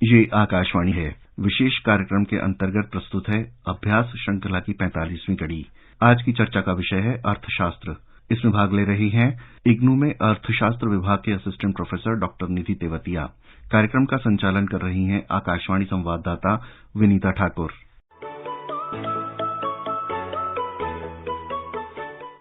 ये आकाशवाणी है। विशेष कार्यक्रम के अंतर्गत प्रस्तुत है अभ्यास श्रृंखला की 45वीं कड़ी। आज की चर्चा का विषय है अर्थशास्त्र। इसमें भाग ले रही हैं इग्नू में अर्थशास्त्र विभाग के असिस्टेंट प्रोफेसर डॉक्टर निधि तेवतिया। कार्यक्रम का संचालन कर रही हैं आकाशवाणी संवाददाता विनीता ठाकुर।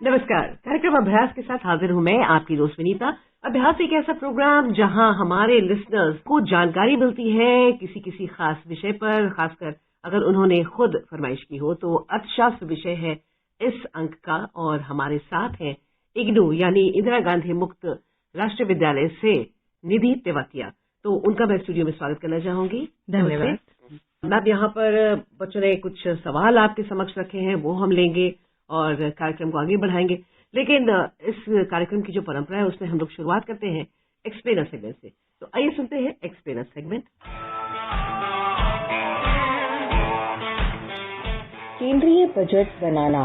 नमस्कार, कार्यक्रम अभ्यास के साथ हाजिर हूं मैं, आपकी दोस्त विनीता। अभ्यास एक ऐसा प्रोग्राम जहां हमारे लिसनर्स को जानकारी मिलती है किसी खास विषय पर, खासकर अगर उन्होंने खुद फरमाइश की हो। तो अर्थशास्त्र विषय है इस अंक का और हमारे साथ हैं इग्नू यानी इंदिरा गांधी मुक्त राष्ट्रीय विद्यालय से निधि तेवतिया। तो उनका मैं स्टूडियो में स्वागत करना चाहूंगी। धन्यवाद मैम। यहाँ पर बच्चों ने कुछ सवाल आपके समक्ष रखे हैं, वो हम लेंगे और कार्यक्रम को आगे बढ़ाएंगे। लेकिन इस कार्यक्रम की जो परंपरा है उसमें हम लोग शुरुआत करते हैं एक्सप्लेनर सेगमेंट से। तो आइए सुनते हैं एक्सप्लेनर सेगमेंट। केंद्रीय बजट बनाना।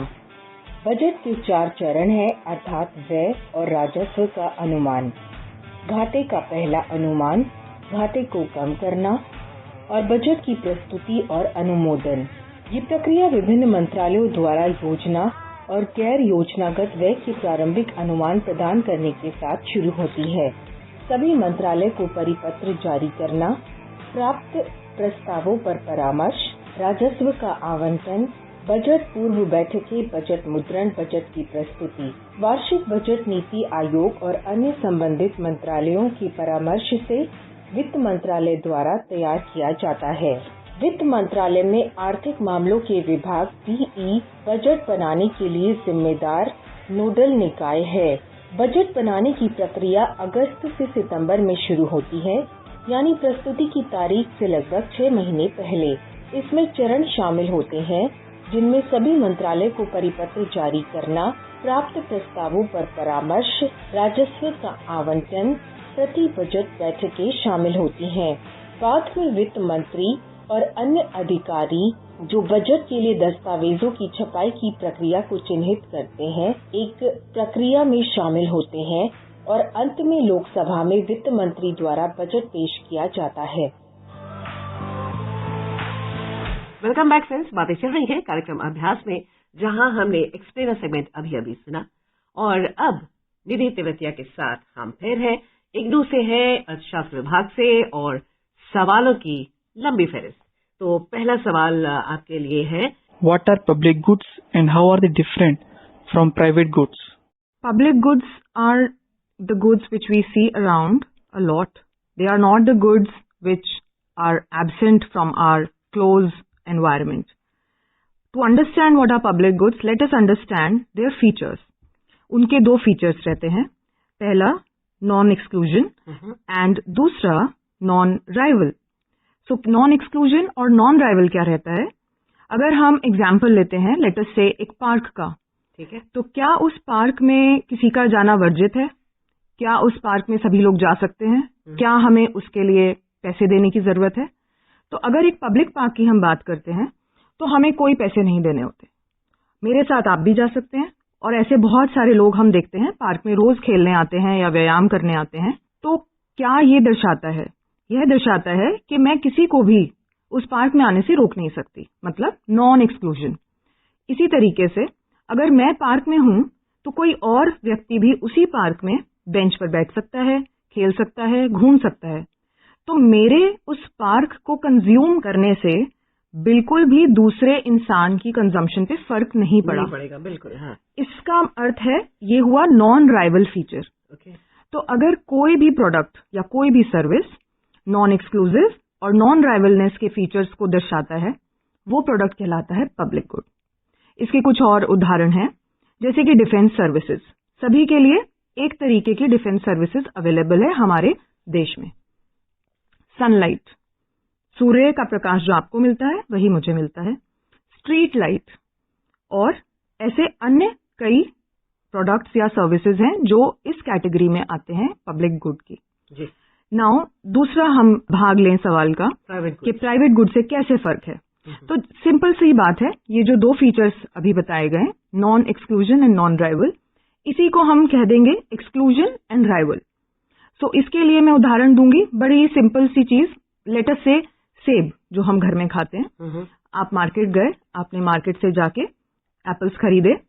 बजट के 4 चरण हैं, अर्थात व्यय और राजस्व का अनुमान, घाटे का पहला अनुमान, घाटे को कम करना और बजट की प्रस्तुति और अनुमोदन। ये प्रक्रिया विभिन्न मंत्रालयों द्वारा योजना और गैर योजनागत व्यय के प्रारंभिक अनुमान प्रदान करने के साथ शुरू होती है। सभी मंत्रालय को परिपत्र जारी करना, प्राप्त प्रस्तावों पर परामर्श, राजस्व का आवंटन, बजट पूर्व बैठकें, बजट मुद्रण, बजट की प्रस्तुति, वार्षिक बजट नीति आयोग और अन्य संबंधित मंत्रालयों की परामर्श से वित्त मंत्रालय द्वारा तैयार किया जाता है। वित्त मंत्रालय में आर्थिक मामलों के विभाग पीई बजट बनाने के लिए जिम्मेदार नोडल निकाय है। बजट बनाने की प्रक्रिया अगस्त से सितंबर में शुरू होती है, यानी प्रस्तुति की तारीख से लगभग 6 महीने पहले। इसमें चरण शामिल होते हैं जिनमें सभी मंत्रालय को परिपत्र जारी करना, प्राप्त प्रस्तावों पर परामर्श, राजस्व का आवंटन, प्रति बजट बैठकें शामिल होती हैं। बाद में वित्त मंत्री और अन्य अधिकारी जो बजट के लिए दस्तावेजों की छपाई की प्रक्रिया को चिन्हित करते हैं, एक प्रक्रिया में शामिल होते हैं और अंत में लोकसभा में वित्त मंत्री द्वारा बजट पेश किया जाता है। Welcome back friends. बातें चल रही है कार्यक्रम अभ्यास में, जहां हमने एक्सप्लेनर सेगमेंट अभी सुना और अब निधि तेवतिया के साथ हम फिर हैं। इग्नू से है, अर्थशास्त्र विभाग से, और सवालों की लंबी फहरिस्त। तो पहला सवाल आपके लिए है, What are public goods and how are they different from private goods? Public goods are the goods which we see around a lot. They are not the goods which are absent from our close environment. To understand what are public goods, let us understand their features. उनके 2 features रहते हैं। पहला non-exclusion and दूसरा non-rival. So non-exclusion और non-rival क्या रहता है? अगर हम एग्जाम्पल लेते हैं, लेट अस से एक पार्क का, ठीक है, तो क्या उस पार्क में किसी का जाना वर्जित है? क्या उस पार्क में सभी लोग जा सकते हैं? क्या हमें उसके लिए पैसे देने की जरूरत है? तो अगर एक पब्लिक पार्क की हम बात करते हैं तो हमें कोई पैसे नहीं देने होते। मेरे साथ आप भी जा सकते हैं और ऐसे बहुत सारे लोग हम देखते हैं पार्क में रोज खेलने आते हैं या व्यायाम करने आते हैं। तो क्या ये दर्शाता है? यह दर्शाता है कि मैं किसी को भी उस पार्क में आने से रोक नहीं सकती, मतलब नॉन एक्सक्लूजन। इसी तरीके से अगर मैं पार्क में हूं तो कोई और व्यक्ति भी उसी पार्क में बेंच पर बैठ सकता है, खेल सकता है, घूम सकता है। तो मेरे उस पार्क को कंज्यूम करने से बिल्कुल भी दूसरे इंसान की कंजम्पशन पे फर्क नहीं पड़ेगा। बिल्कुल, हाँ। इसका अर्थ है ये हुआ नॉन राइवल फीचर। तो अगर कोई भी प्रोडक्ट या कोई भी सर्विस नॉन एक्सक्लूसिव और नॉन राइवलनेस के फीचर्स को दर्शाता है, वो प्रोडक्ट कहलाता है पब्लिक गुड। इसके कुछ और उदाहरण हैं, जैसे कि डिफेंस सर्विसेज। सभी के लिए एक तरीके की डिफेंस सर्विसेज अवेलेबल है हमारे देश में। सनलाइट, सूर्य का प्रकाश जो आपको मिलता है वही मुझे मिलता है। स्ट्रीट लाइट और ऐसे अन्य कई प्रोडक्ट्स या सर्विसेज हैं जो इस कैटेगरी में आते हैं पब्लिक गुड की। नाउ दूसरा हम भाग लें सवाल का कि प्राइवेट गुड से कैसे फर्क है। तो सिंपल सी बात है, ये जो 2 फीचर्स अभी बताए गए, non exclusion and non rival, इसी को हम कह देंगे एक्सक्लूजन एंड राइवल। सो इसके लिए मैं उदाहरण दूंगी, बड़ी सिंपल सी चीज, लेट अस से सेब जो हम घर में खाते हैं, आप मार्केट गए, आपने मार्केट से जाके एप्पल्स खरीदे,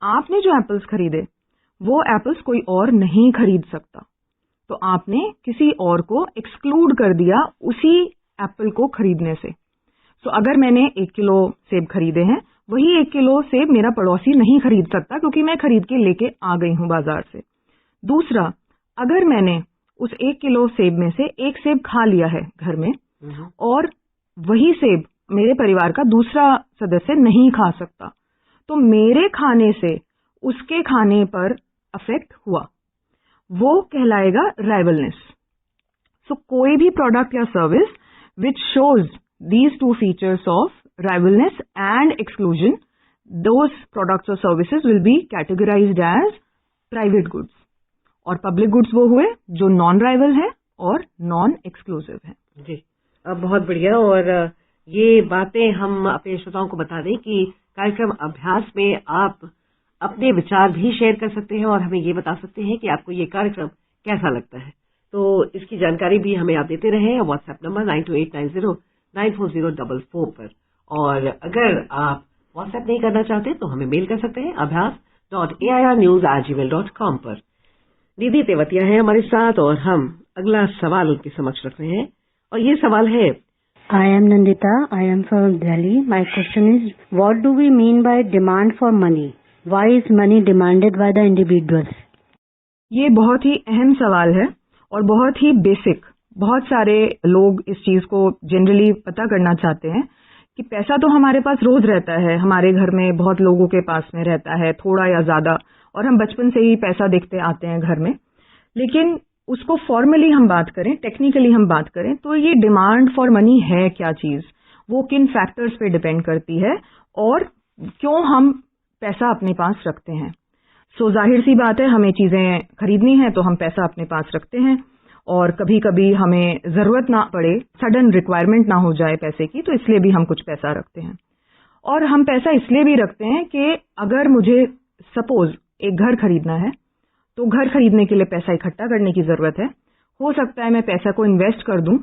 आपने जो एप्पल्स खरीदे वो एप्पल्स कोई और नहीं खरीद सकता, तो आपने किसी और को एक्सक्लूड कर दिया उसी एप्पल को खरीदने से। तो अगर मैंने 1 किलो सेब खरीदे हैं, वही 1 किलो सेब मेरा पड़ोसी नहीं खरीद सकता क्योंकि मैं खरीद के लेके आ गई हूं बाजार से। दूसरा, अगर मैंने उस 1 किलो सेब में से एक सेब खा लिया है घर में और वही सेब मेरे परिवार का दूसरा सदस्य नहीं खा सकता, तो मेरे खाने से उसके खाने पर अफेक्ट हुआ, वो कहलाएगा राइवलनेस। सो कोई भी प्रोडक्ट या service which shows these two features of rivalness and exclusion, those products or services will be categorized as private goods. और public goods वो हुए जो नॉन राइवल है और नॉन एक्सक्लूसिव है। जी, अब बहुत बढ़िया। और ये बातें हम अपने श्रोताओं को बता दें कि कार्यक्रम अभ्यास में आप अपने विचार भी शेयर कर सकते हैं और हमें ये बता सकते हैं कि आपको ये कार्यक्रम कैसा लगता है। तो इसकी जानकारी भी हमें आप देते रहे व्हाट्सएप नंबर 9289094044 पर। और अगर आप व्हाट्सएप नहीं करना चाहते तो हमें मेल कर सकते हैं abhyas.airnews@gmail.com पर। दीदी तेवतिया है हमारे साथ और हम अगला सवाल उनके समक्ष रख रहे हैं और ये सवाल है, I am Nandita. I am from Delhi. My question is, what do we mean by demand for money? Why is money demanded by the individuals? ये बहुत ही अहम सवाल है और बहुत ही बेसिक। बहुत सारे लोग इस चीज को जनरली पता करना चाहते हैं कि पैसा तो हमारे पास रोज रहता है, हमारे घर में बहुत लोगों के पास में रहता है, थोड़ा या ज्यादा, और हम बचपन से ही पैसा देखते आते हैं घर में। लेकिन उसको फॉर्मली हम बात करें, टेक्निकली हम बात करें, तो ये डिमांड फॉर मनी है क्या चीज, वो किन फैक्टर्स पे डिपेंड करती है और क्यों हम पैसा अपने पास रखते हैं। सो जाहिर सी बात है, हमें चीजें खरीदनी है तो हम पैसा अपने पास रखते हैं, और कभी कभी हमें जरूरत ना पड़े, सडन रिक्वायरमेंट ना हो जाए पैसे की, तो इसलिए भी हम कुछ पैसा रखते हैं। और हम पैसा इसलिए भी रखते हैं कि अगर मुझे सपोज एक घर खरीदना है तो घर खरीदने के लिए पैसा इकट्ठा करने की जरूरत है। हो सकता है मैं पैसा को इन्वेस्ट कर दूं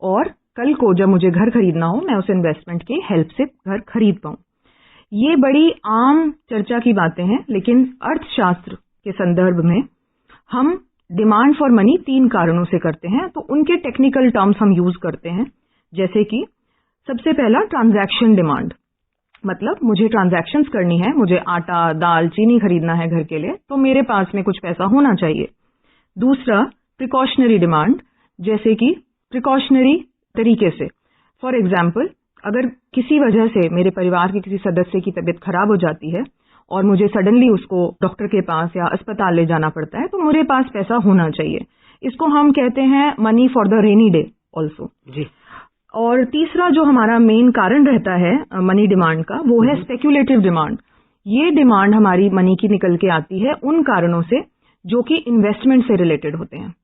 और कल को जब मुझे घर खरीदना हो मैं उस इन्वेस्टमेंट की हेल्प से घर खरीद पाऊं। ये बड़ी आम चर्चा की बातें हैं, लेकिन अर्थशास्त्र के संदर्भ में हम डिमांड फॉर मनी 3 कारणों से करते हैं, तो उनके टेक्निकल टर्म्स हम यूज करते हैं। जैसे कि सबसे पहला ट्रांजैक्शन डिमांड, मतलब मुझे ट्रांजैक्शंस करनी है, मुझे आटा, दाल, चीनी खरीदना है घर के लिए, तो मेरे पास में कुछ पैसा होना चाहिए। दूसरा प्रिकॉशनरी डिमांड, जैसे कि प्रिकॉशनरी तरीके से, फॉर एग्जाम्पल अगर किसी वजह से मेरे परिवार के किसी सदस्य की तबीयत खराब हो जाती है और मुझे सडनली उसको डॉक्टर के पास या अस्पताल ले जाना पड़ता है, तो मेरे पास पैसा होना चाहिए। इसको हम कहते हैं money for the rainy day also जी। और तीसरा जो हमारा मेन कारण रहता है मनी डिमांड का, वो है स्पेक्यूलेटिव डिमांड। ये डिमांड हमारी मनी की निकल के आती है उन कारणों से जो कि इन्वेस्टमेंट से रिलेटेड होते हैं,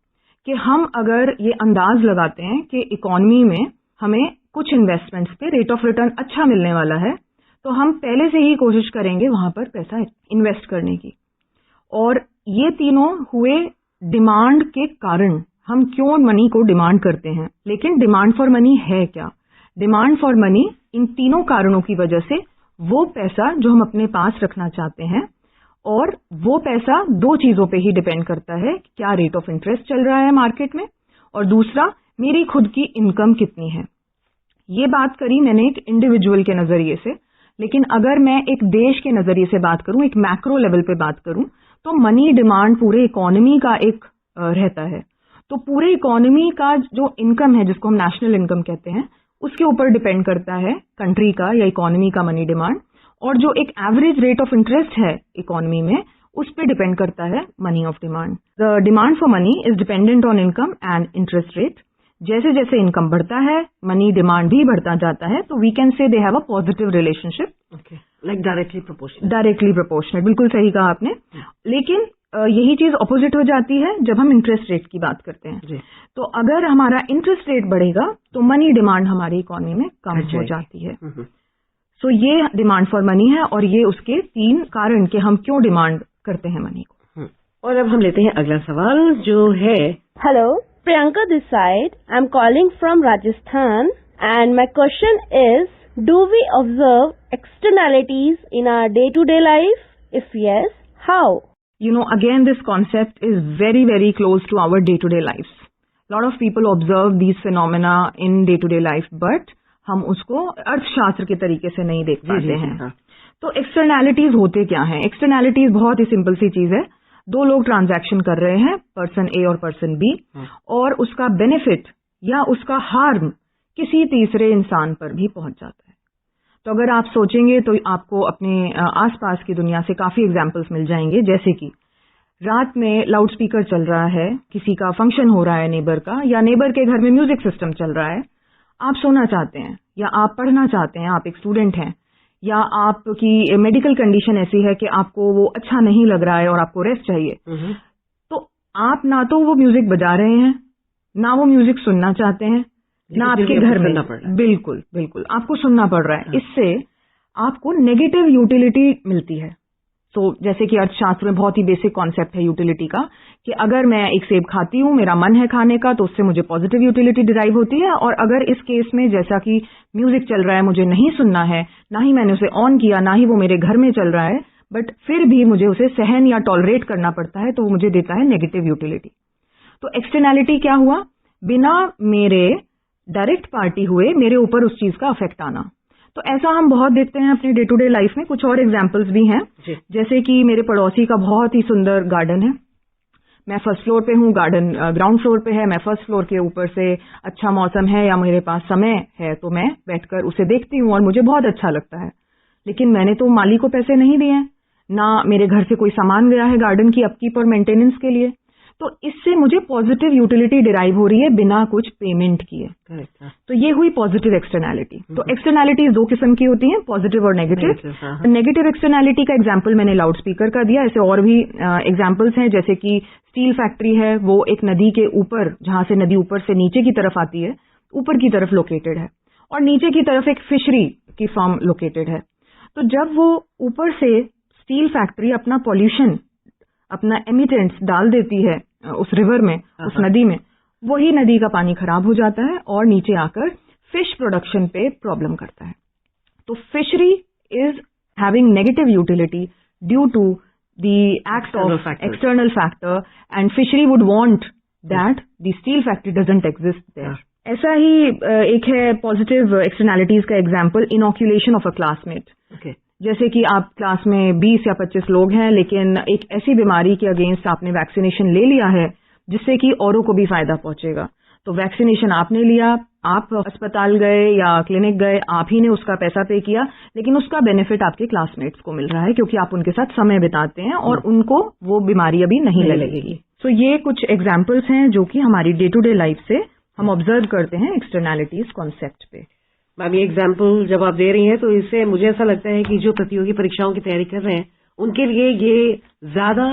कि हम अगर ये अंदाज लगाते हैं कि इकोनॉमी में हमें कुछ इन्वेस्टमेंट्स पे रेट ऑफ रिटर्न अच्छा मिलने वाला है, तो हम पहले से ही कोशिश करेंगे वहां पर पैसा इन्वेस्ट करने की। और ये तीनों हुए डिमांड के कारण, हम क्यों मनी को डिमांड करते हैं। लेकिन डिमांड फॉर मनी है क्या? डिमांड फॉर मनी इन तीनों कारणों की वजह से वो पैसा जो हम अपने पास रखना चाहते हैं, और वो पैसा 2 चीजों पे ही डिपेंड करता है, क्या रेट ऑफ इंटरेस्ट चल रहा है मार्केट में, और दूसरा मेरी खुद की इनकम कितनी है। ये बात करी मैंने एक इंडिविजुअल के नजरिए से, लेकिन अगर मैं एक देश के नजरिए से बात करूं, एक मैक्रो लेवल पे बात करूं, तो मनी डिमांड पूरे इकोनॉमी का एक रहता है। तो पूरे इकोनॉमी का जो इनकम है, जिसको हम नेशनल इनकम कहते हैं, उसके ऊपर डिपेंड करता है कंट्री का या इकोनॉमी का मनी डिमांड। और जो एक एवरेज रेट ऑफ इंटरेस्ट है इकोनॉमी में, उस पर डिपेंड करता है money of demand. The demand for money is dependent on income and interest rate. जैसे जैसे इनकम बढ़ता है, मनी डिमांड भी बढ़ता जाता है, तो we can say they have a positive relationship, like directly proportional. Directly proportional, बिल्कुल सही कहा आपने। लेकिन यही चीज ऑपोजिट हो जाती है जब हम इंटरेस्ट रेट की बात करते हैं। तो अगर हमारा इंटरेस्ट रेट बढ़ेगा तो मनी डिमांड हमारी इकोनॉमी में कम हो जाती है। सो ये डिमांड फॉर मनी है, और ये उसके 3 कारण कि हम क्यों डिमांड करते हैं मनी को। और अब हम लेते हैं अगला सवाल, जो है, hello, Priyanka this side. I'm calling from Rajasthan, and my question is, do we observe externalities in our day-to-day life? If yes, how? You know, again, this concept is very, very close to our day-to-day lives. A lot of people observe these phenomena in day-to-day life, but हम उसको अर्थशास्त्र के तरीके से नहीं देख पाते हैं। तो एक्सटर्नैलिटीज होते क्या हैं? एक्सटर्नैलिटीज बहुत ही सिंपल सी चीज है। दो लोग ट्रांजैक्शन कर रहे हैं, पर्सन ए और पर्सन बी, और उसका बेनिफिट या उसका हार्म किसी तीसरे इंसान पर भी पहुंच जाता है। तो अगर आप सोचेंगे तो आपको अपने आसपास की दुनिया से काफी एग्जाम्पल्स मिल जाएंगे, जैसे कि रात में लाउड स्पीकर चल रहा है, किसी का फंक्शन हो रहा है नेबर का, या नेबर के घर में म्यूजिक सिस्टम चल रहा है, आप सोना चाहते हैं या आप पढ़ना चाहते हैं, आप एक स्टूडेंट हैं, या आपकी मेडिकल कंडीशन ऐसी है कि आपको वो अच्छा नहीं लग रहा है और आपको रेस्ट चाहिए, तो आप ना तो वो म्यूजिक बजा रहे हैं, ना वो म्यूजिक सुनना चाहते हैं, ना आपके घर में, बिल्कुल बिल्कुल आपको सुनना पड़ रहा है। इससे आपको नेगेटिव यूटिलिटी मिलती है। तो जैसे कि अर्थशास्त्र में बहुत ही बेसिक कॉन्सेप्ट है यूटिलिटी का, कि अगर मैं एक सेब खाती हूँ, मेरा मन है खाने का, तो उससे मुझे पॉजिटिव यूटिलिटी डिराइव होती है। और अगर इस केस में जैसा कि म्यूजिक चल रहा है, मुझे नहीं सुनना है, ना ही मैंने उसे ऑन किया, ना ही वो मेरे घर में चल रहा है, बट फिर भी मुझे उसे सहन या टॉलरेट करना पड़ता है, तो वो मुझे देता है नेगेटिव यूटिलिटी। तो एक्सटर्नैलिटी क्या हुआ? बिना मेरे डायरेक्ट पार्टी हुए मेरे ऊपर उस चीज का अफेक्ट आना। तो ऐसा हम बहुत देखते हैं अपनी डे टू डे लाइफ में। कुछ और एग्जांपल्स भी हैं, जैसे कि मेरे पड़ोसी का बहुत ही सुंदर गार्डन है, मैं फर्स्ट फ्लोर पे हूँ, गार्डन ग्राउंड फ्लोर पे है, मैं फर्स्ट फ्लोर के ऊपर से अच्छा मौसम है या मेरे पास समय है तो मैं बैठकर उसे देखती हूँ और मुझे बहुत अच्छा लगता है। लेकिन मैंने तो माली को पैसे नहीं दिए हैं, ना मेरे घर से कोई सामान गया है गार्डन की अपकीप और मेंटेनेंस के लिए, तो इससे मुझे पॉजिटिव यूटिलिटी डिराइव हो रही है बिना कुछ पेमेंट किए। तो ये हुई पॉजिटिव एक्सटर्नैलिटी। तो एक्सटर्नैलिटीज दो किस्म की होती हैं, पॉजिटिव और नेगेटिव। नेगेटिव एक्सटर्नैलिटी का एग्जांपल मैंने लाउड स्पीकर का दिया, ऐसे और भी एग्जांपल्स हैं, जैसे कि स्टील फैक्ट्री है, वो एक नदी के ऊपर, जहां से नदी ऊपर से नीचे की तरफ आती है, ऊपर की तरफ लोकेटेड है, और नीचे की तरफ एक फिशरी की फार्म लोकेटेड है। तो जब वो ऊपर से स्टील फैक्ट्री अपना पॉल्यूशन, अपना एमिटेंट्स डाल देती है उस रिवर में, उस नदी में, वही नदी का पानी खराब हो जाता है और नीचे आकर फिश प्रोडक्शन पे प्रॉब्लम करता है। तो fishery is having negative utility due to the act of external factor, and fishery would want that the steel factory doesn't exist there. ऐसा ही एक है पॉजिटिव एक्सटर्नैलिटीज का example, inoculation of a classmate. जैसे कि आप क्लास में 20 या 25 लोग हैं, लेकिन एक ऐसी बीमारी के अगेंस्ट आपने वैक्सीनेशन ले लिया है जिससे कि औरों को भी फायदा पहुंचेगा। तो वैक्सीनेशन आपने लिया, आप अस्पताल गए या क्लिनिक गए, आप ही ने उसका पैसा पे किया, लेकिन उसका बेनिफिट आपके क्लासमेट्स को मिल रहा है क्योंकि आप उनके साथ समय बिताते हैं और उनको वो बीमारी अभी नहीं लगेगी। तो ये कुछ एग्जाम्पल्स हैं जो कि हमारी डे टू डे लाइफ से हम ऑब्जर्व करते हैं एक्सटर्नैलिटीज कॉन्सेप्ट पे। मैम, ये एग्जाम्पल जब आप दे रही हैं तो इससे मुझे ऐसा लगता है कि जो प्रतियोगी परीक्षाओं की तैयारी कर रहे हैं उनके लिए ये ज्यादा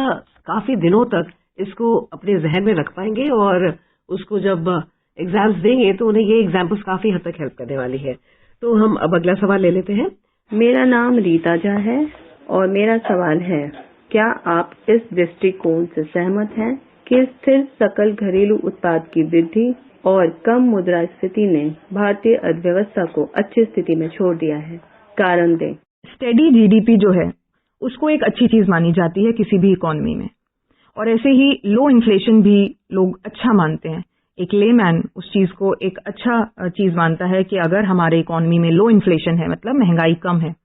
काफी दिनों तक इसको अपने जहन में रख पाएंगे और उसको जब एग्जाम्स देंगे तो उन्हें ये एग्जाम्पल्स काफी हद तक हेल्प करने वाली है। तो हम अब अगला सवाल ले लेते हैं। मेरा नाम रीता झा है और मेरा सवाल है, क्या आप इस दृष्टिकोण से सहमत हैं कि स्थिर सकल घरेलू उत्पाद की वृद्धि और कम मुद्रास्फीति ने भारतीय अर्थव्यवस्था को अच्छी स्थिति में छोड़ दिया है? कारण दें। स्टेडी जीडीपी जो है उसको एक अच्छी चीज मानी जाती है किसी भी इकोनॉमी में, और ऐसे ही लो इन्फ्लेशन भी लोग अच्छा मानते हैं। एक लेमैन उस चीज को एक अच्छा चीज मानता है कि अगर हमारे इकोनॉमी में लो इन्फ्लेशन है मतलब महंगाई कम है।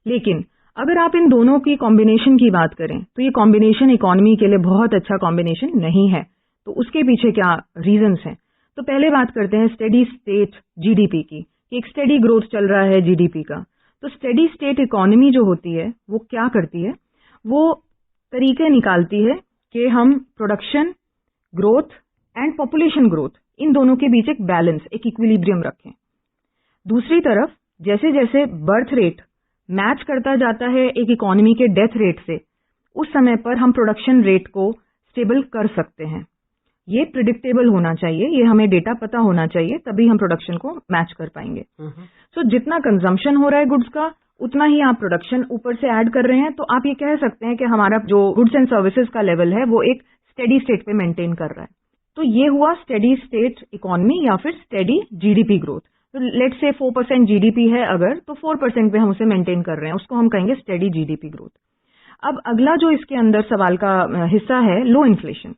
लेकिन अगर आप इन दोनों की कॉम्बिनेशन की बात करें तो ये कॉम्बिनेशन इकोनॉमी के लिए बहुत अच्छा कॉम्बिनेशन नहीं है। तो उसके पीछे क्या रीजंस हैं? तो पहले बात करते हैं स्टेडी स्टेट जीडीपी की, कि एक स्टेडी ग्रोथ चल रहा है जीडीपी का। तो स्टेडी स्टेट इकोनॉमी जो होती है वो क्या करती है, वो तरीके निकालती है कि हम production growth and population growth in दोनों के बीच एक बैलेंस, एक इक्विलिब्रियम रखें। दूसरी तरफ जैसे जैसे बर्थ रेट मैच करता जाता है एक इकोनॉमी के डेथ रेट से, उस समय पर हम प्रोडक्शन रेट को स्टेबल कर सकते हैं। ये प्रिडिक्टेबल होना चाहिए, ये हमें डेटा पता होना चाहिए, तभी हम प्रोडक्शन को मैच कर पाएंगे। सो जितना कंजम्पशन हो रहा है गुड्स का उतना ही आप प्रोडक्शन ऊपर से ऐड कर रहे हैं। तो आप ये कह सकते हैं कि हमारा जो गुड्स एंड सर्विसेज का लेवल है वो एक स्टेडी स्टेट पे मेंटेन कर रहा है। तो ये हुआ स्टेडी स्टेट इकोनॉमी या फिर स्टेडी जीडीपी ग्रोथ। तो लेट्स से 4% जीडीपी है अगर, तो 4% पे हम उसे मेंटेन कर रहे हैं, उसको हम कहेंगे स्टेडी जीडीपी ग्रोथ। अब अगला जो इसके अंदर सवाल का हिस्सा है लो इन्फ्लेशन।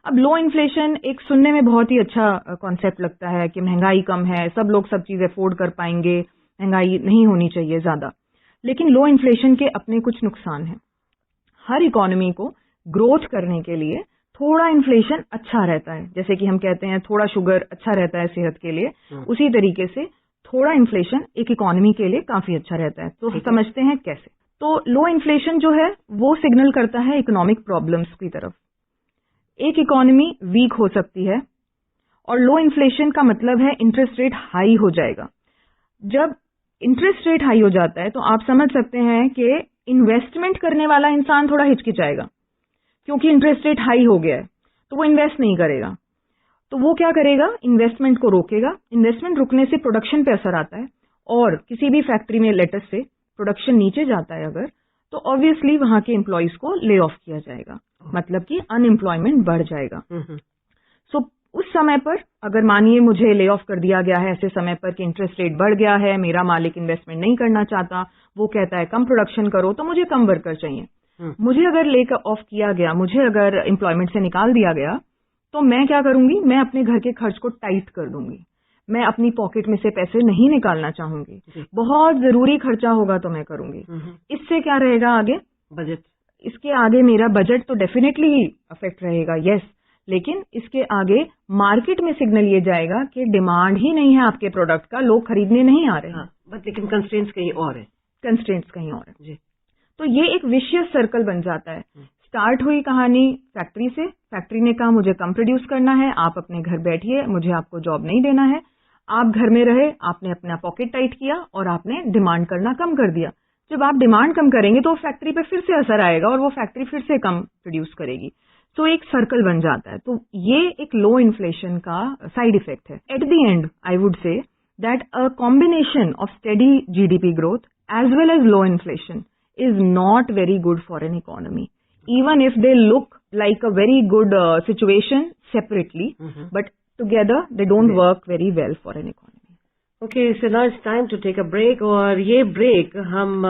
अब लो इन्फ्लेशन एक सुनने में बहुत ही अच्छा कॉन्सेप्ट लगता है कि महंगाई कम है, सब लोग सब चीज अफोर्ड कर पाएंगे, महंगाई नहीं होनी चाहिए ज्यादा। लेकिन लो इन्फ्लेशन के अपने कुछ नुकसान हैं। हर इकोनॉमी को ग्रोथ करने के लिए थोड़ा इन्फ्लेशन अच्छा रहता है, जैसे कि हम कहते हैं थोड़ा शुगर अच्छा रहता है सेहत के लिए, उसी तरीके से थोड़ा इन्फ्लेशन एक इकोनॉमी के लिए काफी अच्छा रहता है। तो समझते हैं कैसे। तो लो इन्फ्लेशन जो है वो सिग्नल करता है इकोनॉमिक प्रॉब्लम्स की तरफ। एक इकोनॉमी वीक हो सकती है और लो इन्फ्लेशन का मतलब है इंटरेस्ट रेट हाई हो जाएगा। जब इंटरेस्ट रेट हाई हो जाता है तो आप समझ सकते हैं कि इन्वेस्टमेंट करने वाला इंसान थोड़ा हिचकिचाएगा, क्योंकि इंटरेस्ट रेट हाई हो गया है तो वो इन्वेस्ट नहीं करेगा। तो वो क्या करेगा, इन्वेस्टमेंट को रोकेगा। इन्वेस्टमेंट रुकने से प्रोडक्शन पे असर आता है, और किसी भी फैक्ट्री में लेटेस्ट से प्रोडक्शन नीचे जाता है अगर, तो ऑब्वियसली वहां के एम्प्लॉइज को ले ऑफ किया जाएगा, मतलब कि अनएम्प्लॉयमेंट बढ़ जाएगा। सो उस समय पर अगर मानिए मुझे ले ऑफ कर दिया गया है ऐसे समय पर कि इंटरेस्ट रेट बढ़ गया है, मेरा मालिक इन्वेस्टमेंट नहीं करना चाहता, वो कहता है कम प्रोडक्शन करो, तो मुझे कम वर्कर चाहिए। मुझे अगर ले ऑफ किया गया, मुझे अगर एम्प्लॉयमेंट से निकाल दिया गया, तो मैं क्या करूंगी, मैं अपने घर के खर्च को टाइट कर दूंगी। मैं अपनी पॉकेट में से पैसे नहीं निकालना चाहूंगी। बहुत जरूरी खर्चा होगा तो मैं करूंगी। इससे क्या रहेगा आगे, बजट। इसके आगे मेरा बजट तो डेफिनेटली अफेक्ट रहेगा, यस, लेकिन इसके आगे मार्केट में सिग्नल ये जाएगा कि डिमांड ही नहीं है आपके प्रोडक्ट का, लोग खरीदने नहीं आ रहे हैं। बट लेकिन कंस्ट्रेंट्स कहीं और है। कंस्ट्रेंट्स कहीं और है जी। तो ये एक विशियस सर्कल बन जाता है। स्टार्ट हुई कहानी फैक्ट्री से, फैक्ट्री ने कहा मुझे कम प्रोड्यूस करना है, आप अपने घर बैठिए, मुझे आपको जॉब नहीं देना है। आप घर में रहे, आपने अपना पॉकेट टाइट किया और आपने डिमांड करना कम कर दिया। जब आप डिमांड कम करेंगे तो फैक्ट्री पे फिर से असर आएगा और वो फैक्ट्री फिर से कम प्रोड्यूस करेगी। तो एक सर्कल बन जाता है। तो ये एक लो इन्फ्लेशन का साइड इफेक्ट है। At the end I would say that a combination of steady GDP growth as well as low inflation is not very good for an economy, even if they look like a very good situation separately, but together they don't work very well for an economy. Okay, so now it's time to take a break, और ये break हम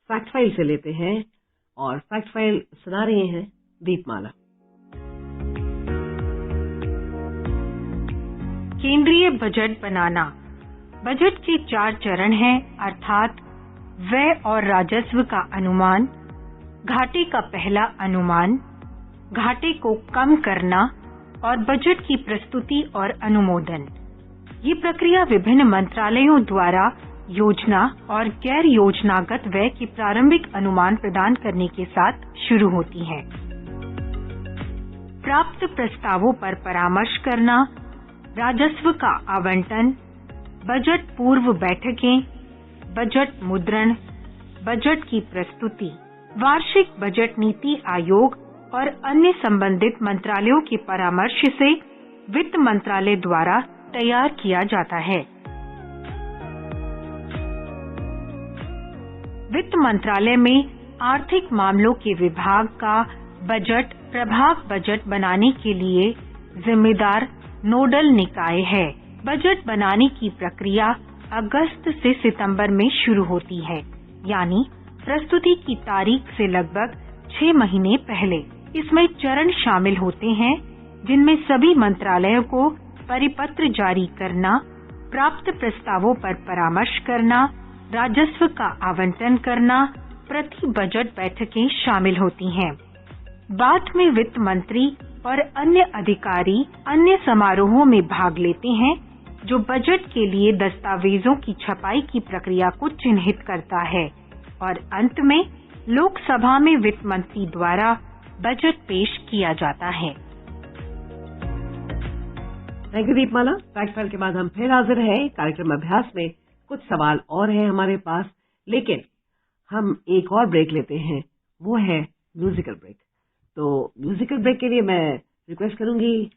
fact file से लेते हैं, और fact file सुना रही हैं दीपमाला। केंद्रीय बजट बनाना। बजट के 4 चरण हैं, अर्थात व्यय और राजस्व का अनुमान, घाटे का पहला अनुमान, घाटे को कम करना और बजट की प्रस्तुति और अनुमोदन। ये प्रक्रिया विभिन्न मंत्रालयों द्वारा योजना और गैर योजनागत व्यय के प्रारंभिक अनुमान प्रदान करने के साथ शुरू होती है। प्राप्त प्रस्तावों पर परामर्श करना, राजस्व का आवंटन, बजट पूर्व बैठकें, बजट मुद्रण, बजट की प्रस्तुति, वार्षिक बजट नीति आयोग और अन्य संबंधित मंत्रालयों के परामर्श से वित्त मंत्रालय द्वारा तैयार किया जाता है। वित्त मंत्रालय में आर्थिक मामलों के विभाग का बजट प्रभाग बजट बनाने के लिए जिम्मेदार नोडल निकाय है। बजट बनाने की प्रक्रिया अगस्त से सितंबर में शुरू होती है, यानी प्रस्तुति की तारीख से लगभग 6 महीने पहले। इसमें चरण शामिल होते हैं जिनमें सभी मंत्रालयों को परिपत्र जारी करना, प्राप्त प्रस्तावों पर परामर्श करना, राजस्व का आवंटन करना, प्रति बजट बैठकें शामिल होती हैं। बाद में वित्त मंत्री और अन्य अधिकारी अन्य समारोहों में भाग लेते हैं जो बजट के लिए दस्तावेजों की छपाई की प्रक्रिया को चिन्हित करता है, और अंत में लोकसभा में वित्त मंत्री द्वारा बजट पेश किया जाता है। Thank you Deepmala. Fact file के बाद हम फिर हाजिर हैं कार्यक्रम अभ्यास में। कुछ सवाल और हैं हमारे पास, लेकिन हम एक और ब्रेक लेते हैं, वो है म्यूजिकल ब्रेक। तो म्यूजिकल ब्रेक के लिए मैं रिक्वेस्ट करूंगी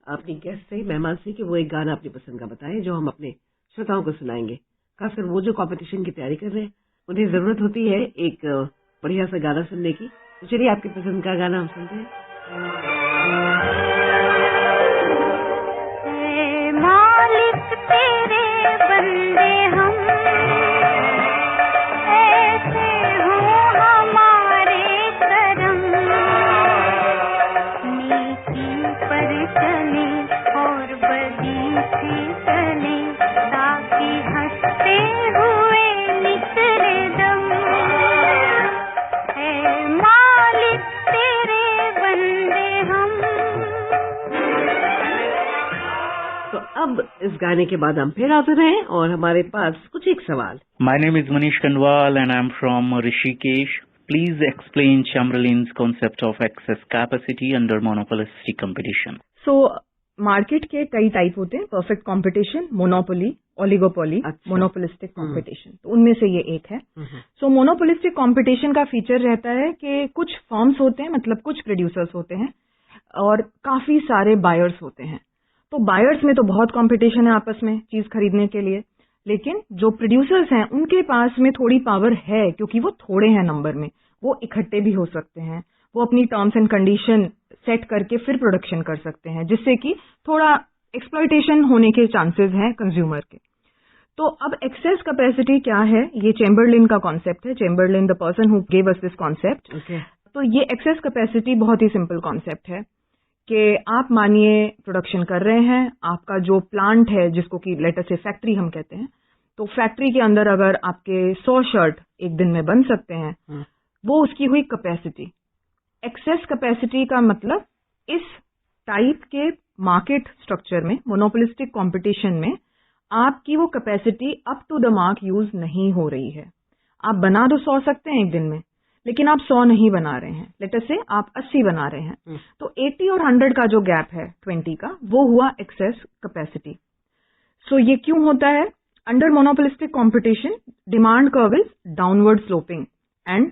अपनी गेस्ट से, मेहमान से, कि वो एक गाना अपनी पसंद का बताएं जो हम अपने श्रोताओं को सुनाएंगे। खासकर वो जो कंपटीशन की तैयारी कर रहे हैं, उन्हें जरूरत होती है एक बढ़िया सा गाना सुनने की। तो चलिए आपकी पसंद का गाना हम सुनते हैं। इस गाने के बाद हम फिर हाजिर हैं और हमारे पास कुछ एक सवाल। My name is Manish Kanwal and I'm from Rishikesh. Please explain Chamberlain's concept of excess capacity under monopolistic competition. So, market के कई टाइप होते हैं, perfect competition, monopoly, oligopoly, monopolistic competition. तो उनमें से ये एक है। सो मोनोपोलिस्टिक कंपटीशन का फीचर रहता है कि कुछ फर्म्स होते हैं, मतलब कुछ प्रोड्यूसर्स होते हैं और काफी सारे बायर्स होते हैं। तो बायर्स में तो बहुत कंपटीशन है आपस में चीज खरीदने के लिए, लेकिन जो प्रोड्यूसर्स हैं उनके पास में थोड़ी पावर है, क्योंकि वो थोड़े हैं नंबर में, वो इकट्ठे भी हो सकते हैं, वो अपनी टर्म्स एंड कंडीशन सेट करके फिर प्रोडक्शन कर सकते हैं, जिससे कि थोड़ा एक्सप्लॉयटेशन होने के चांसेस हैं कंज्यूमर के। तो अब एक्सेस कैपेसिटी क्या है, ये चैम्बरलिन का कॉन्सेप्ट है। Chamberlain, the person who gave us this concept. तो ये एक्सेस कैपेसिटी बहुत ही सिंपल कॉन्सेप्ट है कि आप मानिए प्रोडक्शन कर रहे हैं, आपका जो प्लांट है जिसको कि लेटर से फैक्ट्री हम कहते हैं, तो फैक्ट्री के अंदर अगर आपके 100 शर्ट एक दिन में बन सकते हैं, वो उसकी हुई कैपेसिटी। एक्सेस कैपेसिटी का मतलब इस टाइप के मार्केट स्ट्रक्चर में, मोनोपोलिस्टिक कंपटीशन में, आपकी वो capacity up to the mark use नहीं हो रही है। आप बना तो 100 सकते हैं एक दिन में, लेकिन आप 100 नहीं बना रहे हैं, लेटर से आप 80 बना रहे हैं। तो 80 और 100 का जो गैप है 20 का, वो हुआ एक्सेस कैपेसिटी। सो ये क्यों होता है? Under monopolistic competition demand curve is downward sloping and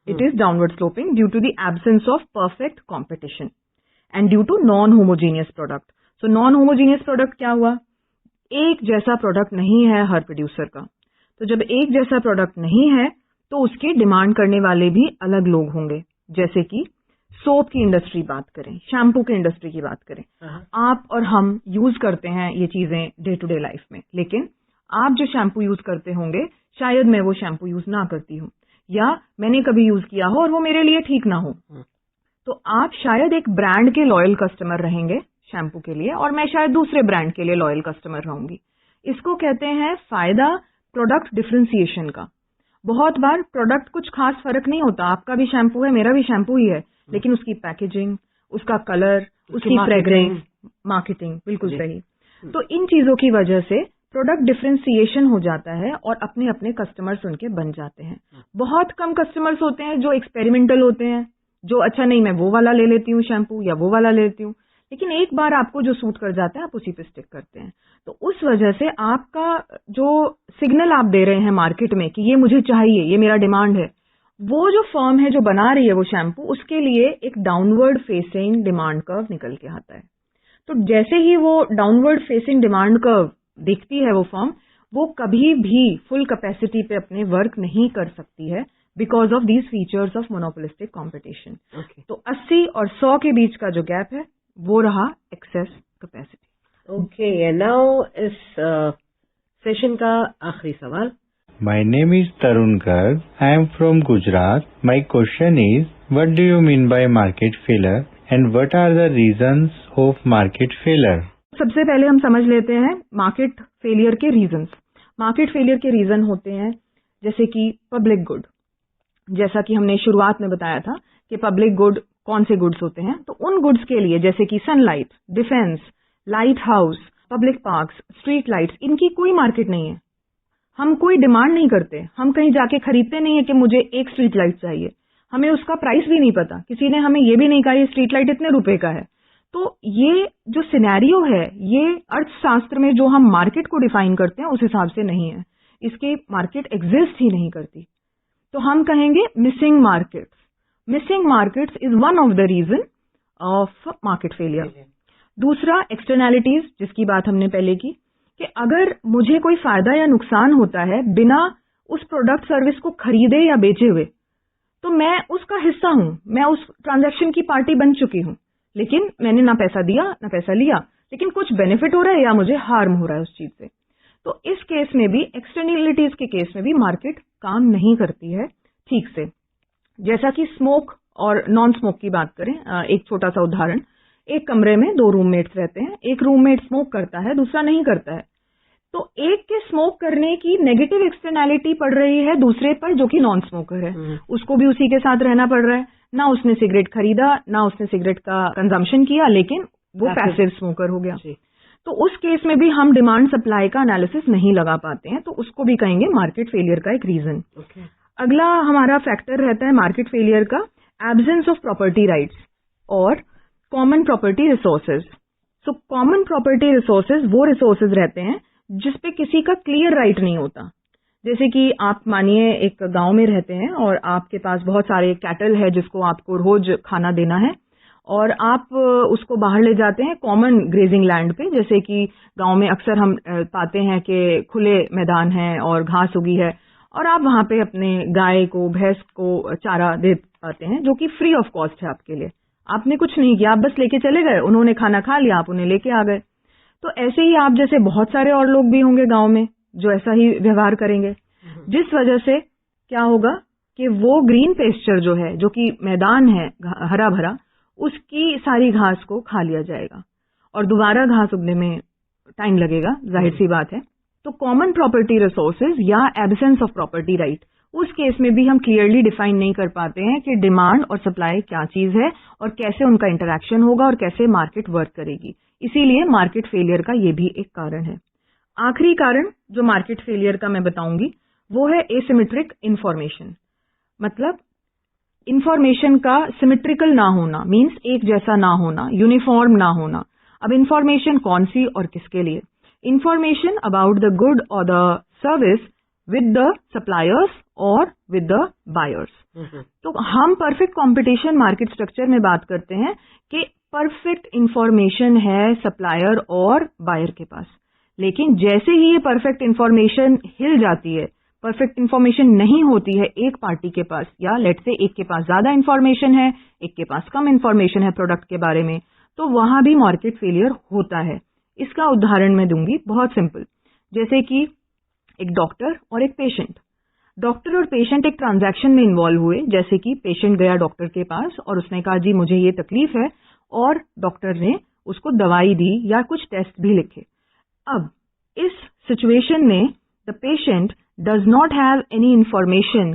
it is downward sloping due to the absence of perfect competition and due to non-homogeneous product. So non-homogeneous product क्या हुआ? एक जैसा प्रोडक्ट नहीं है हर प्रोड्यूसर का। तो जब एक जैसा प्रोडक्ट नहीं है तो उसकी डिमांड करने वाले भी अलग लोग होंगे। जैसे कि सोप की इंडस्ट्री बात करें, शैम्पू की इंडस्ट्री की बात करें, आप और हम यूज करते हैं ये चीजें डे टू डे लाइफ में, लेकिन आप जो शैम्पू यूज करते होंगे शायद मैं वो शैम्पू यूज ना करती हूँ, या मैंने कभी यूज किया हो और वो मेरे लिए ठीक ना हो। तो आप शायद एक ब्रांड के लॉयल कस्टमर रहेंगे शैम्पू के लिए, और मैं शायद दूसरे ब्रांड के लिए लॉयल कस्टमर रहूंगी। इसको कहते हैं फायदा प्रोडक्ट डिफरेंशिएशन का। बहुत बार प्रोडक्ट कुछ खास फर्क नहीं होता, आपका भी शैम्पू है, मेरा भी शैम्पू ही है, लेकिन उसकी पैकेजिंग, उसका कलर, उसकी फ्रेग्रेंस, मार्केटिंग, बिल्कुल सही। तो इन चीजों की वजह से प्रोडक्ट डिफरेंशिएशन हो जाता है और अपने अपने कस्टमर्स उनके बन जाते हैं। बहुत कम कस्टमर्स होते हैं जो एक्सपेरिमेंटल होते हैं, जो अच्छा नहीं मैं वो वाला ले लेती हूँ शैम्पू या वो वाला ले लेती हूँ, लेकिन एक बार आपको जो सूट कर जाता है आप उसी पे स्टिक करते हैं। तो उस वजह से आपका जो सिग्नल आप दे रहे हैं मार्केट में कि ये मुझे चाहिए, ये मेरा डिमांड है, वो जो फर्म है जो बना रही है वो शैम्पू, उसके लिए एक डाउनवर्ड फेसिंग डिमांड कर्व निकल के आता है। तो जैसे ही वो डाउनवर्ड फेसिंग डिमांड कर्व देखती है वो फर्म, वो कभी भी फुल कैपेसिटी पे अपने वर्क नहीं कर सकती है because of these features of monopolistic competition. तो 80 और 100 के बीच का जो गैप है वो रहा access capacity. Okay, and now इस सेशन का आखिरी सवाल। My name is Tarun Garg. I am from Gujarat. My question is, what do you mean by market failure and what are the reasons of market failure? सबसे पहले हम समझ लेते हैं मार्केट फेलियर के रीजंस। मार्केट फेलियर के reason होते हैं जैसे कि पब्लिक गुड, जैसा कि हमने शुरुआत में बताया था कि पब्लिक गुड कौन से गुड्स होते हैं। तो उन गुड्स के लिए जैसे कि sunlight, defence, light house, public parks, street lights, इनकी कोई मार्केट नहीं है। हम कोई डिमांड नहीं करते, हम कहीं जाके खरीदते नहीं है कि मुझे एक स्ट्रीट लाइट चाहिए, हमें उसका प्राइस भी नहीं पता, किसी ने हमें ये भी नहीं कहा ये स्ट्रीट लाइट इतने रुपए का है। तो ये जो सिनेरियो है ये अर्थशास्त्र में जो हम मार्केट को डिफाइन करते हैं उस हिसाब से नहीं है, इसकी मार्केट एग्जिस्ट ही नहीं करती। तो हम कहेंगे missing markets. Missing markets is one of the reason of market failure. दूसरा एक्सटर्नैलिटीज, जिसकी बात हमने पहले की, कि अगर मुझे कोई फायदा या नुकसान होता है बिना उस प्रोडक्ट सर्विस को खरीदे या बेचे हुए, तो मैं उसका हिस्सा हूं, मैं उस ट्रांजैक्शन की पार्टी बन चुकी हूं, लेकिन मैंने ना पैसा दिया ना पैसा लिया, लेकिन कुछ बेनिफिट हो रहा है या मुझे हार्म हो रहा है उस चीज से। तो इस केस में भी, एक्सटर्नैलिटीज के केस में भी मार्केट काम नहीं करती है ठीक से। जैसा कि स्मोक और नॉन स्मोक की बात करें, एक छोटा सा उदाहरण, एक कमरे में 2 रूममेट्स रहते हैं, एक रूममेट स्मोक करता है, दूसरा नहीं करता है। तो एक के स्मोक करने की नेगेटिव एक्सटर्नैलिटी पड़ रही है दूसरे पर जो कि नॉन स्मोकर है, उसको भी उसी के साथ रहना पड़ रहा है, ना उसने सिगरेट खरीदा ना उसने सिगरेट का कंजम्पशन किया, लेकिन वो पैसिव स्मोकर हो गया। तो उस केस में भी हम डिमांड सप्लाई का एनालिसिस नहीं लगा पाते हैं, तो उसको भी कहेंगे मार्केट फेलियर का एक रीजन। अगला हमारा फैक्टर रहता है मार्केट फेलियर का एब्सेंस ऑफ प्रॉपर्टी राइट्स और common property resources. So common property resources वो रिसोर्सेज रहते हैं जिसपे किसी का क्लियर राइट नहीं होता। जैसे कि आप मानिए एक गांव में रहते हैं और आपके पास बहुत सारे कैटल है जिसको आपको रोज खाना देना है, और आप उसको बाहर ले जाते हैं कॉमन ग्रेजिंग लैंड पे। जैसे कि गांव में अक्सर हम पाते हैं कि खुले मैदान हैं और घास उगी है, और आप वहां पे अपने गाय को, भैंस को चारा दे पाते हैं जो कि फ्री ऑफ कॉस्ट है आपके लिए। आपने कुछ नहीं किया, आप बस लेके चले गए, उन्होंने खाना खा लिया, आप उन्हें लेके आ गए। तो ऐसे ही आप जैसे बहुत सारे और लोग भी होंगे गांव में जो ऐसा ही व्यवहार करेंगे, जिस वजह से क्या होगा कि वो ग्रीन पेस्चर जो है, जो कि मैदान है हरा भरा, उसकी सारी घास को खा लिया जाएगा और दोबारा घास उगने में टाइम लगेगा, जाहिर सी बात है। तो कॉमन प्रॉपर्टी रिसोर्सेज या एब्सेंस ऑफ प्रॉपर्टी राइट, उस केस में भी हम क्लियरली डिफाइन नहीं कर पाते हैं कि डिमांड और सप्लाई क्या चीज है और कैसे उनका इंटरैक्शन होगा और कैसे मार्केट वर्क करेगी। इसीलिए मार्केट फेलियर का ये भी एक कारण है। आखिरी कारण जो मार्केट फेलियर का मैं बताऊंगी वो है एसिमेट्रिक इंफॉर्मेशन। मतलब इंफॉर्मेशन का सिमेट्रिकल ना होना, मींस एक जैसा ना होना, यूनिफॉर्म ना होना। अब इंफॉर्मेशन कौन सी और किसके लिए? इंफॉर्मेशन अबाउट द गुड और the service with the suppliers और विद द बायर्स। तो हम परफेक्ट कंपटीशन मार्केट स्ट्रक्चर में बात करते हैं कि परफेक्ट इंफॉर्मेशन है सप्लायर और बायर के पास, लेकिन जैसे ही ये परफेक्ट इंफॉर्मेशन हिल जाती है, परफेक्ट इंफॉर्मेशन नहीं होती है एक पार्टी के पास, या लेट से एक के पास ज्यादा इंफॉर्मेशन है, एक के पास कम इंफॉर्मेशन है प्रोडक्ट के बारे में, तो वहां भी मार्केट फेलियर होता है। इसका उदाहरण मैं दूंगी, बहुत सिंपल। जैसे कि एक डॉक्टर और एक पेशेंट, डॉक्टर और पेशेंट एक ट्रांजैक्शन में इन्वॉल्व हुए। जैसे कि पेशेंट गया डॉक्टर के पास और उसने कहा जी मुझे ये तकलीफ है, और डॉक्टर ने उसको दवाई दी या कुछ टेस्ट भी लिखे। अब इस सिचुएशन में the patient does not have any information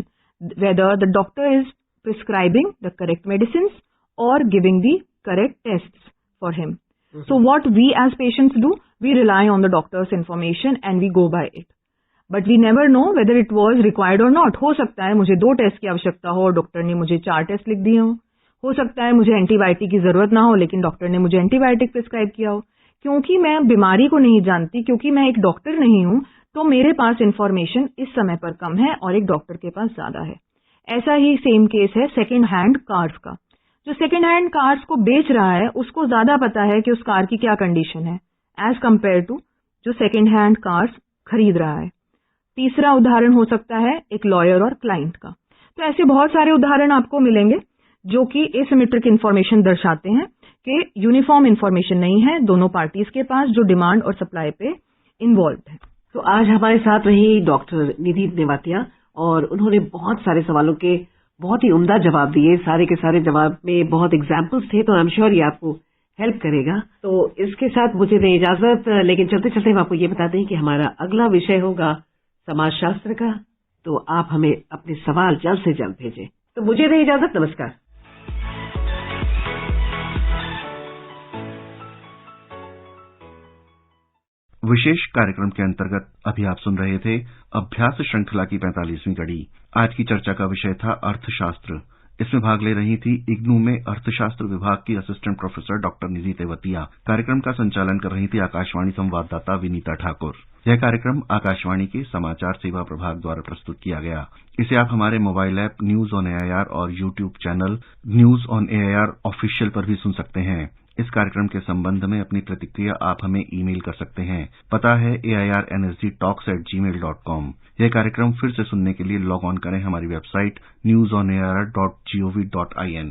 whether the doctor is prescribing the correct medicines or giving the correct tests for him. So what we as patients do, we rely on the doctor's information and we go by it. But we never know whether it was required or not. हो सकता है मुझे 2 test की आवश्यकता हो और doctor ने मुझे 4 टेस्ट लिख दिए हो सकता है मुझे एंटीबायोटिक की जरूरत ना हो लेकिन डॉक्टर ने मुझे एंटीबायोटिक प्रिस्क्राइब किया हो। क्योंकि मैं बीमारी को नहीं जानती, क्योंकि मैं एक डॉक्टर नहीं हूं, तो मेरे पास इंफॉर्मेशन इस समय पर कम है और एक डॉक्टर के पास ज्यादा है। ऐसा ही सेम केस है सेकंड हैंड कार्स का। जो सेकंड हैंड कार्स को बेच रहा है उसको ज्यादा पता है कि उस कार की क्या कंडीशन है एज कंपेयर टू जो सेकंड हैंड कार्स खरीद रहा है। तीसरा उदाहरण हो सकता है एक लॉयर और क्लाइंट का। तो ऐसे बहुत सारे उदाहरण आपको मिलेंगे जो कि एसिमेट्रिक इंफॉर्मेशन दर्शाते हैं कि यूनिफॉर्म इंफॉर्मेशन नहीं है दोनों पार्टीज के पास जो डिमांड और सप्लाई पे इन्वॉल्व है। तो आज हमारे साथ रही डॉक्टर निधि नेवातिया और उन्होंने बहुत सारे सवालों के बहुत ही उम्दा जवाब दिए। सारे के सारे जवाब में बहुत एग्जाम्पल्स थे, तो आई एम श्योर ये आपको हेल्प करेगा। तो इसके साथ मुझे दें इजाजत, लेकिन चलते चलते हम आपको ये बता दें कि हमारा अगला विषय होगा समाजशास्त्र का। तो आप हमें अपने सवाल जल्द से जल्द भेजें। तो मुझे दें इजाजत, नमस्कार। विशेष कार्यक्रम के अंतर्गत अभी आप सुन रहे थे अभ्यास श्रृंखला की 45वीं कड़ी। आज की चर्चा का विषय था अर्थशास्त्र। इसमें भाग ले रही थी इग्नू में अर्थशास्त्र विभाग की असिस्टेंट प्रोफेसर डॉक्टर निधि तेवतिया। कार्यक्रम का संचालन कर रही थी आकाशवाणी संवाददाता विनीता ठाकुर। यह कार्यक्रम आकाशवाणी के समाचार सेवा प्रभाग द्वारा प्रस्तुत किया गया। इसे आप हमारे mobile app news on AIR और YouTube channel news on AIR official पर भी सुन सकते हैं। इस कार्यक्रम के संबंध में अपनी प्रतिक्रिया आप हमें ईमेल कर सकते हैं। पता है airnsgtalks@gmail.com। यह कार्यक्रम फिर से सुनने के लिए लॉग ऑन करें हमारी वेबसाइट newsonair.gov.in।